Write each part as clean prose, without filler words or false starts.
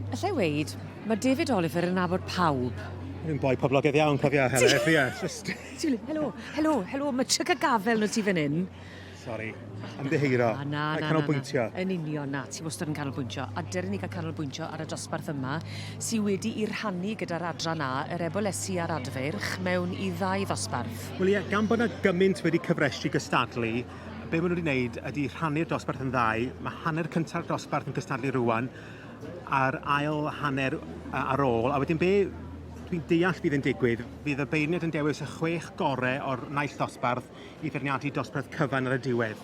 Alla i weid, mae David Oliver yn nabod pawb. Dwi'n boi poblogaidd iawn, cofio, Helo, mae tryc a gafel nhw ti fan hyn. Sorry, ymddiheiro. Mae'n canolbwyntio. Yn union, ti wastad yn canolbwyntio. A deren ni gael canolbwyntio ar y dosbarth yma, sydd wedi i rhannu gyda'r adran A, yr Eboles neu Adfarch, mewn i 2 ddosbarth. Wel ie, gan bod yna gymaint wedi cyfrestru gystadlu, be maen nhw wedi wneud ydy rhannu'r dosbarth yn 2, mae hanner cyntaf'r dosbarth yn gystadlu rwan, a'r ail hanner ar ôl, a wedyn be dwi'n deall fydd yn digwydd, fydd y beirniad yn dewis y 6 gorau o'r naill dosbarth i feirniadu dosbarth cyfan ar y diwedd.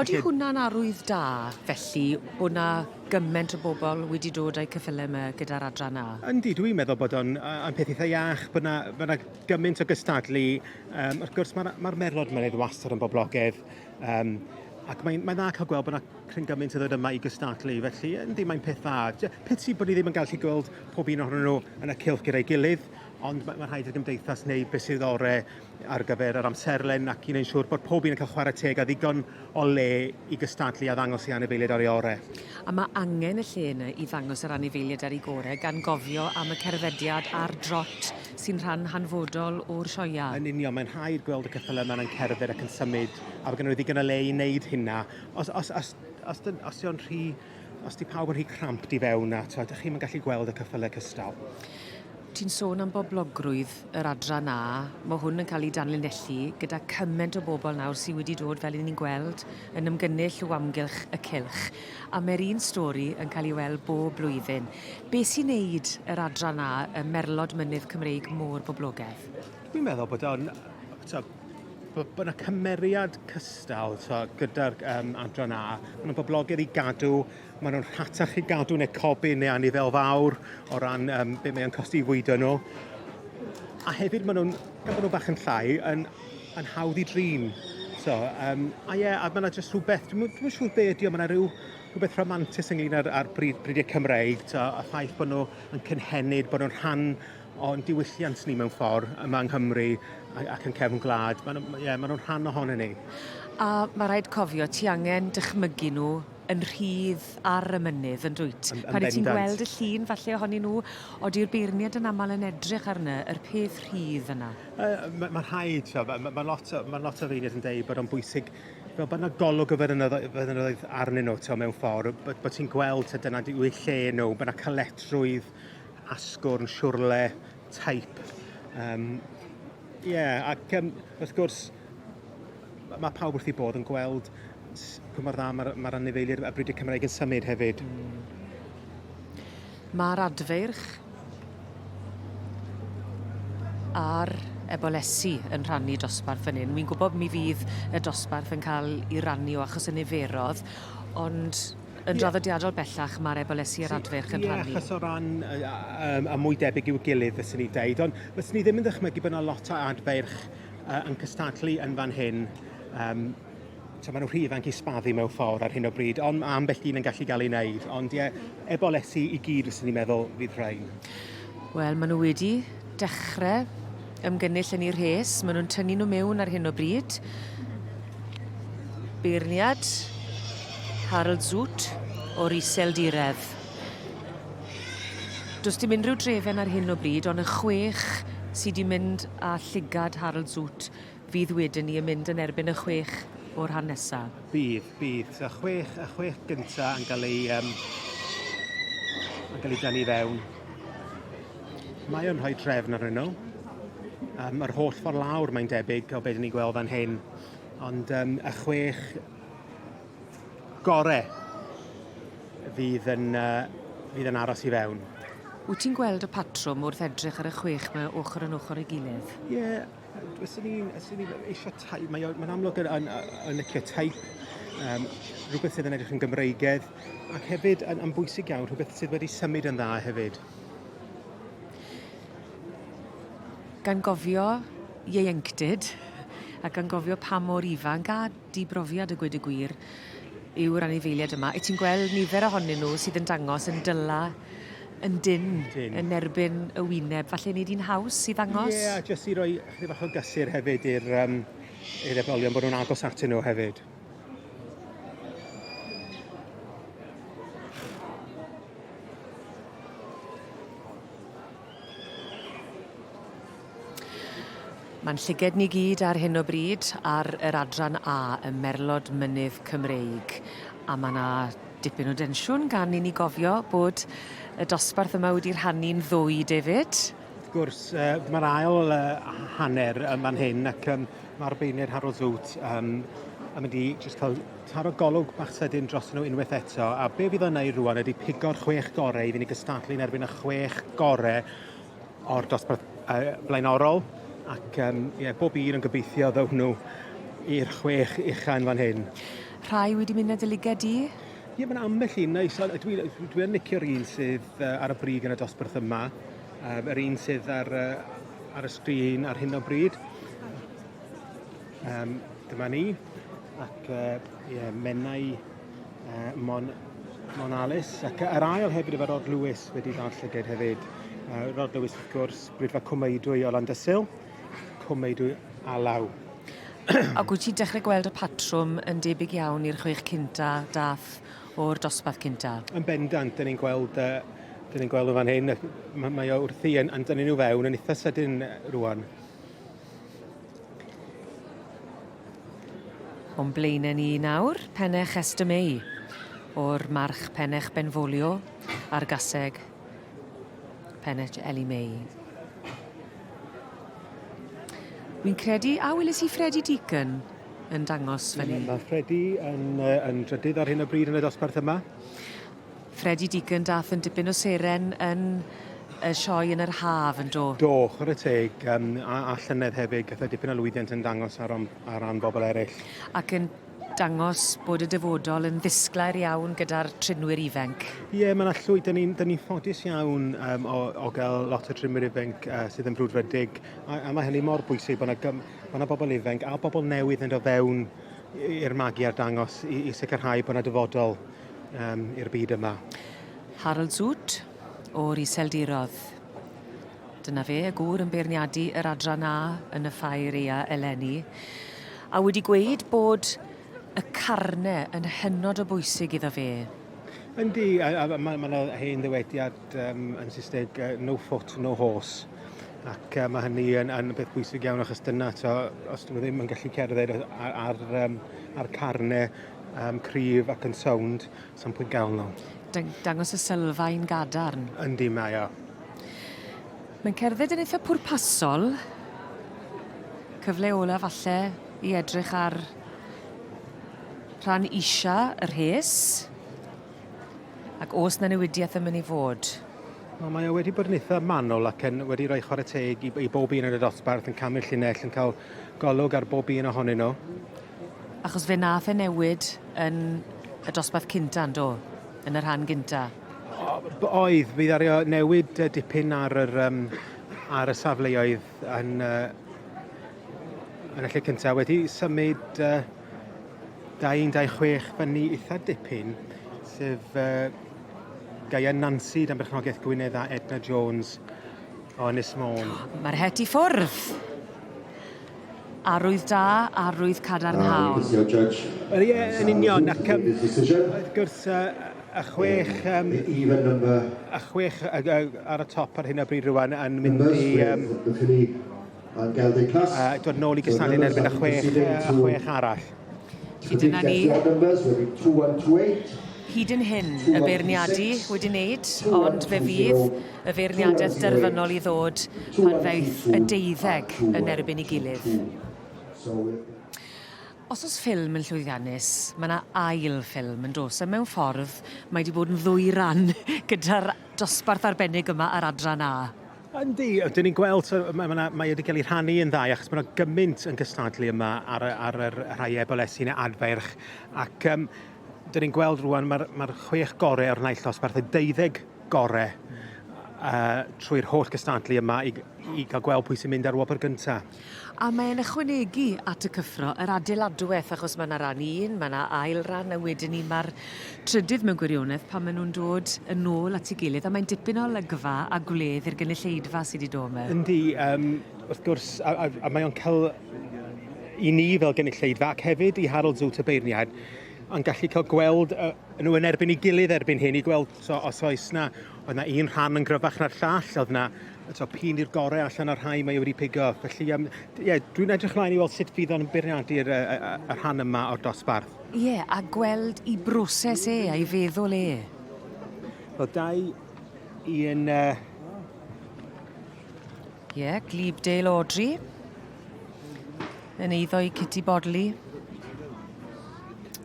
Odi hwnna'n arwydd da, felly, bod yna gymaint o bobl wedi dod â'i cyffilau yma gyda'r adran A? Yndi, dwi'n meddwl bod o'n peth eitha iach, bod yna gymaint o gystadlu. Wrth gwrs, mae'r Merlod Mynydd wastad yn boblogaidd, ac mae'n dda cael gweld bod yna cryn gymaint o ddod yma i gystadlu, felly yndi, mae'n peth dda. Peth sydd bod ni ddim yn gallu gweld pob un ohonyn nhw yn y cylch gyda'i gilydd, ond mae'n rhaid i'r gymdeithas wneud beth sydd orau ar gyfer yr amserlen ac i wneud siŵr bod pob un yn cael chwarae teg a ddigon o le i gystadlu a ddangos i anifeiliaid ar ei orau. A mae angen y lle yna i ddangos yr anifeiliaid ar ei gorau gan gofio am y cerddediad a'r drot sy'n rhan hanfodol o'r sioia. Yn union, mae'n rhaid gweld y ceffylau yma'n cerdded ac yn symud a bod gen nhw ddigon o le i wneud hynna. Os di pawb yn rhy crampt i fewn a ydych chi'n gallu gweld y ceffylau cystal. Ti'n sôn am boblogrwydd yr adran A, mae hwn yn cael ei danlinellu gyda cymaint o bobl nawr sydd wedi dod fel ni'n gweld yn ymgynnull o amgylch y cylch. A mae'r un stori yn cael ei weld bob blwyddyn. Be sy'n neud yr adran A, y Merlod Mynydd Cymreig mor boblogaidd? Dwi'n meddwl bod yna cymeriad cystal gyda'r adran A. Maen nhw'n boblogaidd i gadw, maen nhw'n rhatach i gadw neu cobyn neu anifel fawr o ran be mae'n costi i fwydo nhw. A hefyd maen nhw'n bach yn llai yn hawdd i drin. A mae yna jyst rhywbeth, dwi'n siŵr be ydy, mae yna rhywbeth romantis ynglyn â'r bridiau Cymreig, a ffaith bod nhw yn cynhenid, bod nhw'n rhan o'n diwylliant ni mewn ffordd yma yng Nghymru ac yn cefn gwlad. Maen nhw'n rhan ohonyn ni. A mae rhaid cofio, ti angen dychmygu nhw yn rhydd ar y mynydd yn dwyt. Pan ti'n gweld y llun falle ohonyn nhw, odi'r beirniad yn aml yn edrych arno, yr peth rhydd yna? Mae'n rhaid, mae lot o feirniad yn dweud bod o'n bwysig fel bod yna golwg o fyrynyddoedd arnyn nhw mewn ffordd, bod ti'n gweld dyna yw eu lle nhw, bod yna caledrwydd, asgwrn, siwrle, taip. Ac wrth gwrs, mae pawb wrth i bod yn gweld pwy mor dda mae'r anifeiliaid a bridiau Cymreig yn symud hefyd. Mae'r Adfarch a'r Ebolesi yn rhannu dosbarth fan hyn. Mi'n gwybod mi fydd y dosbarth yn cael ei rannu o achos y niferodd, ond yn draddodiadol bellach mae'r Ebolesi a'r Adfarch yn rhannu. Achos o ran a mwy debyg i'w gilydd, fyswn ni deud. Ond fyswn ni ddim yn ddychmygu bod yna lot o Adfarch yn cystadlu yn fan hyn. Maen nhw rhy ifanc i sbaddu mewn ffordd ar hyn o bryd, ond ambell un yn gallu cael ei wneud. Ond Ebolesi i gyd, fyswn ni'n meddwl, fydd rhain. Wel, maen nhw wedi dechrau ymgynnull yn ei rhes. Maen nhw'n tynnu nhw mewn ar hyn o bryd. Beirniad Harold Zoot o'r Iseldiredd. Does dim unrhyw drefen ar hyn o bryd, ond y 6 sydd wedi mynd â llygad Harold Zoot fydd wedyn ni yn mynd yn erbyn y 6 o'r rhan nesaf. Bydd. Y 6 gyntaf yn cael ei dynnu fewn. Mae o'n rhoi trefn arnyn nhw. Mae'r holl ffordd lawr mae'n debyg o beth ni'n gweld fan hyn. Ond y 6 gorau fydd yn aros i fewn. Wyt ti'n gweld y patrwm wrth edrych ar y 6 mae ochr yn ochr ei gilydd? Fyswn ni eisiau taip, mae'n amlwg yn licio taip, rhywbeth sydd yn edrych yn Gymreigaidd, ac hefyd yn bwysig iawn, rhywbeth sydd wedi symud yn dda hefyd. Gan gofio ieuenctid, ac gan gofio pa mor ifanc a dibrofiad y gweud y gwir yw'r anifeiliaid yma, ti'n gweld nifer ohonyn nhw sydd yn dangos yn dyla yn dyn yn erbyn y wyneb. Falle wneud hi'n haws i ddangos? Jyst i roi chydig bach o gysur hefyd i'r ebolion bod nhw'n agos atyn nhw hefyd. Mae'n llyged ni gyd ar hyn o bryd ar yr adran A, y Merlod Mynydd Cymreig. A mae yna dipyn o densiwn gan i ni gofio bod y dosbarth yma wedi'i rhannu'n ddwy, David. Wrth gwrs, mae'r ail hanner fan hyn ac mae'r beirniaid Harold Zoot yn mynd i jyst cael taro golwg bach sydyn dros nhw unwaith eto. A be fydd o'n neud rwan ydy pigo'r 6 gorau i fynd i gystadlu yn erbyn y 6 gorau o'r dosbarth blaenorol. Ac bob un yn gobeithio ddawn nhw i'r 6 uchan fan hyn. Rhai wedi mynd â dyliged i? Ie, mae'n ambell un neis. Dwi'n licio'r un sydd ar y brig yn y dosbarth yma. Yr un sydd ar y sgrin ar hyn o bryd. Dyma ni. Ac Menau Mon Alice. Ac yr ail hefyd efo Rod Lewis wedi ddal llyged hefyd. Rod Lewis, wrth gwrs, brydfa cwmeidwy o Landysul. Cwmeidwy a law. Ac wyt ti dechrau gweld y patrwm yn debyg iawn i'r 6 cynta dath o'r dosbarth cynta? Yn bendant, dyn ni'n gweld nhw fan hyn. Mae o wrthi yn dynnu nhw fewn yn eitha sydyn rwan. O'n blaenau ni nawr, pennech Esther May o'r march pennech Benfolio a'r gaseg pennech Ellie May. Wi'n credu, a weles i Freddie Deacon yn dangos fan hyn. Mae Freddie yn drydydd ar hyn o bryd yn y dosbarth yma. Freddie Deacon dath yn dipyn o seren yn y sioe yn yr haf yn do. Do, chwarae teg, a llynedd hefyd, gath dipyn o lwyddiant yn dangos ar ran bobl eraill. Ac yn dangos bod y dyfodol yn ddisglair iawn gyda'r trinwyr ifanc. Ie, mae'n allwy, dyn ni'n ffodus iawn o gael lot o trinwyr ifanc sydd yn brwdfrydig. A mae hynny mor bwysig bod yna bobl ifanc a bobl newydd yn dod fewn i'r magu ar dangos i sicrhau bod yna dyfodol i'r byd yma. Harold Zoot o'r Iseldirodd. Dyna fe, y gŵr yn beirniadu yr adran A yn y ffair ea eleni. A wedi gweud bod y carne yn hynod o bwysig iddo fe. Yndi, mae yna hen ddywediad yn Saesneg, no foot, no horse. Ac mae hynny yn beth bwysig iawn achos dyna, os dyn nhw ddim yn gallu cerdded ar carne cryf ac yn sownd, sa'n pwynt gael nhw. Dangos y sylfaen gadarn. Yndi, mae o. Mae'n cerdded yn eitha pwrpasol. Cyfle ola falle i edrych ar rhan isa yr rhes. Ac os na newidiaeth yn mynd i fod. Mae o wedi bod yn eitha manwl ac wedi rhoi chwarae teg i bob un yn y dosbarth yn camau'r llinell yn cael golwg ar bob un ohonyn nhw. Achos fe nath e newid yn y dosbarth cynta, do? Yn y rhan gynta. Oedd, bydd ar newid dipyn ar y safleoedd yn y lle cyntaf. Wedi symud 2-6 fyny eitha dipyn, sef Gaia Nancy dan berchnogaeth Gwynedd a Edna Jones o Ynys Môn. Mae'r het i ffwrdd. Arwydd da, arwydd cadarnhaol. Ie, yn union. Ac wrth gwrs, y 6 ar y top ar hyn o bryd rwan yn mynd i dod nôl i gystadlu yn erbyn y 6 arall. Felly dyna ni. Hyd yn hyn, y beirniadu wedi wneud, ond fe fydd y beirniadaeth derfynol i ddod pan ddeith y 12 yn erbyn ei gilydd. Os oes ffilm yn llwyddiannus, mae yna ail ffilm yn dos. A mewn ffordd, mae wedi bod yn ddwy ran gyda'r dosbarth arbennig yma ar adran A. Yndi, dyn ni'n gweld, mae wedi cael ei rhannu yn ddau, achos mae yna gymaint yn gystadlu yma ar y rhai Eboles neu Adfarch. Ac dyn ni'n gweld rwan, mae'r 6 gorau o'r naill dosbarth, y 12 gorau trwy'r holl gystadlu yma i gael gweld pwy sy'n mynd ar wobr gyntaf. A mae'n ychwanegu at y cyffro yr adeiladwaith, achos mae yna ran un, mae yna ail ran, a wedyn ni mae'r trydydd mewn gwirionedd pan maen nhw'n dod yn ôl at ei gilydd, a mae'n dipyn o lygfa a gwledd i'r gynulleidfa sydd wedi dod mewn. Yndi, wrth gwrs, a mae o'n cael i ni fel gynulleidfa, ac hefyd i Harold Zoot y beirniad, yn gallu cael gweld nhw yn erbyn ei gilydd erbyn hyn, i gweld os oes na, oedd na un rhan yn gryfach na'r llall, oedd na pun i'r gorau allan o'r rhai mae wedi pigo. Felly, dwi'n edrych mlaen i weld sut fydd o'n beirniadu'r rhan yma o'r dosbarth. A gweld i broses a'i feddwl Wel, un... Glebdale Audrey. Yn eiddo i Kitty Bodley.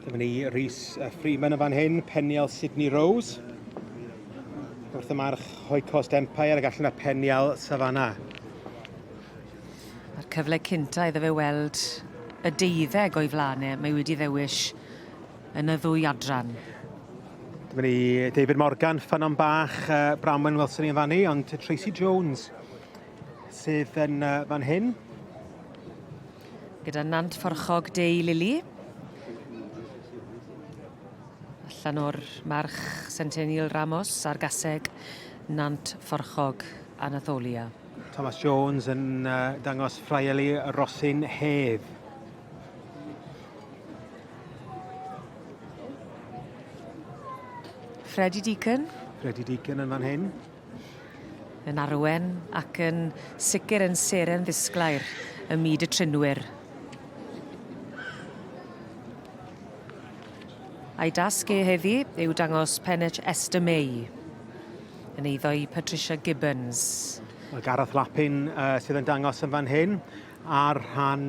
Dyma ni Rhys Freeman yn fan hyn, Peniel Sydney Rose. Wrth y march Hoi Coast Empire ac allan y Peniel Savannah. Mae'r cyfle cynta iddo fe weld y deuddeg o'i flanau mae wedi ddewis yn y ddwy adran. Dyma ni David Morgan, ffynon bach, Bramwen Wilson i'n fan ni, ond Tracy Jones sydd yn fan hyn. Gyda Nant Fforchog Dei Lili. Allan o'r march Centennial Ramos a'r gaseg Nant Fforchog Anatholia. Thomas Jones yn dangos Ffraieli Rosyn Hedd. Freddie Deacon. Freddie Deacon yn fan hyn. Yn arwen ac yn sicr yn seren ddisglair y myd y trinwyr. A'i dasg heddi yw dangos pennell Esther May yn eiddo i Patricia Gibbons. Mae Gareth Lapin sydd yn dangos yn fan hyn a'r rhan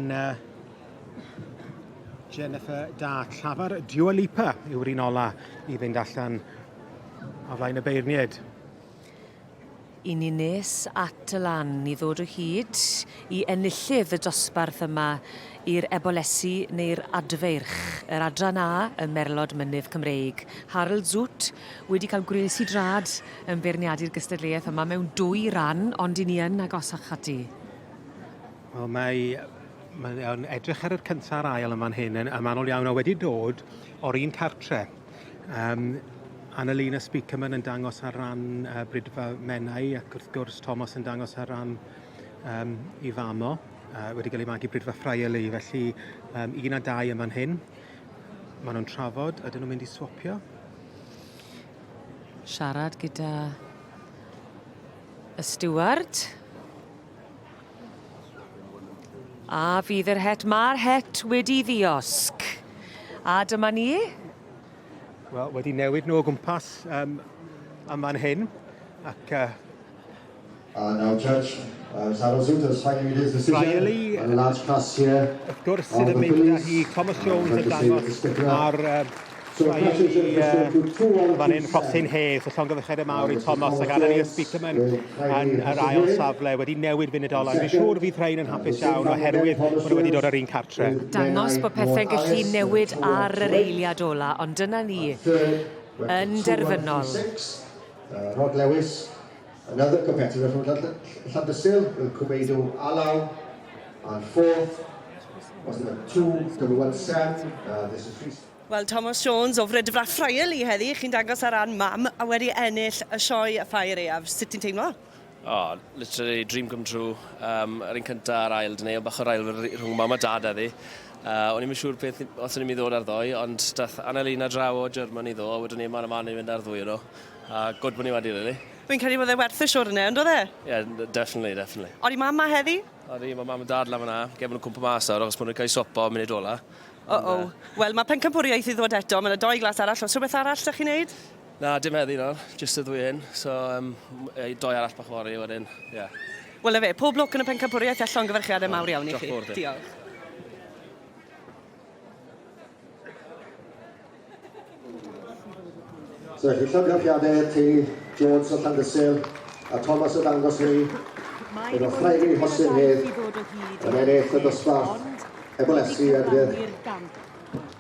Jennifer Da Llafar. Dua Lipa yw'r un ola i fynd allan o flaen y beirniad. I ni nes at y lan i ddod o hyd i enillydd y dosbarth yma i'r Ebolesu neu'r Adfarch, yr adran A, y Merlod Mynydd Cymreig. Harold Zut wedi cael gwres i drad yn beirniadu'r gystadleuaeth yma mewn 2 ran, ond i ni yn agosach ati. Wel, mae'n edrych ar yr cyntaf a'r ail yma'n hyn yn manwl iawn o wedi dod o'r un cartre. Annalina Speakerman yn dangos ar ran Brydfa Menai ac wrth gwrs Thomas yn dangos ar ran i famo. Wedi cael ei magu Brydfa Ffraieli, felly 1 a 2 yma'n hyn. Maen nhw'n trafod, ydyn nhw'n mynd i swopio? Siarad gyda y steward. A fydd yr het, mae'r het wedi ddiosg. A dyma ni. Wel, wedi newid nhw o gwmpas am fan hyn. Ac now, Judge, Harold Zut has finally made his decision. A large class here. Wrth gwrs sydd yn mynd â hi Thomas Jones yn dangos ar fan hyn Rosyn Hedd, y llongyfychedd y mawr i Thomas ac Annalina Speakerman yn yr ail safle wedi newid funudolau. Fi'n siŵr fydd rhain yn hapus iawn oherwydd bod nhw wedi dod ar un cartre. Dangos bod pethau gallu newid ar yr eiliad ola, ond dyna ni yn derfynol. Rod Lewis, another competitor from Llandysil, will Cwmeido Alaw, and fourth was number 2, number 1 set. This is Rhys. Wel, Thomas Jones o Brydfa Ffraieli heddi, chi'n dangos ar ran mam a wedi ennill y sioe a ffair eaf. Sut ti'n teimlo? Literally dream come true. Yr un cynta ar ail, dyn ni, o bach o'r ail rhwng mam a dad heddi. O'n i'n siŵr beth os o'n i'n mynd ddod ar ddoi, ond dath Annalina draw o Germany ddo, a wedyn ni man i fynd ar ddwy nhw. Good bod ni wedi, really. Fi'n credu bod e werth y siwr yna, ond oedd e? Yeah, definitely. Oedd i mam ma heddi? Oedd i, mae mam a dad lan fyna, gefn nhw'n cwmpa mas awr, achos bod nhw'n cael sopo munud ola. Wel, mae pencampwriaeth i ddod eto, mae'n 2 glas arall, os rhywbeth arall ydych chi'n neud? Na, dim heddi no, just y ddwy hyn, so 2 arall bach fori wedyn, ie. Wel, efe, pob lwc yn y pencampwriaeth allan gyferchiadau mawr iawn i chi. Diolch. So, chi llongyffiadau teulu Jones o Llandysil a Thomas o dangos ni. Efo Ffraieli Rosyn Hedd yn ennill y dosbarth Ebolesu Adfarch.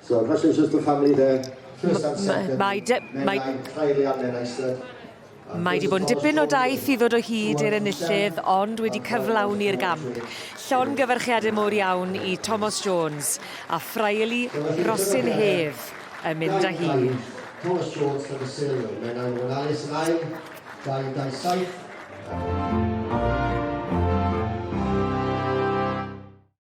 So, congratulations to the family there. First and second. Mae di bod yn dipyn o daith i ddod o hyd i'r enillydd, ond wedi cyflawni'r gamp. Llongyfarchiadau mawr iawn i Thomas Jones a Ffraieli Rosyn Hedd yn mynd â hi. Thomas Jones, Llandysil, mae'n awr yn Alice yn ail, 2-7.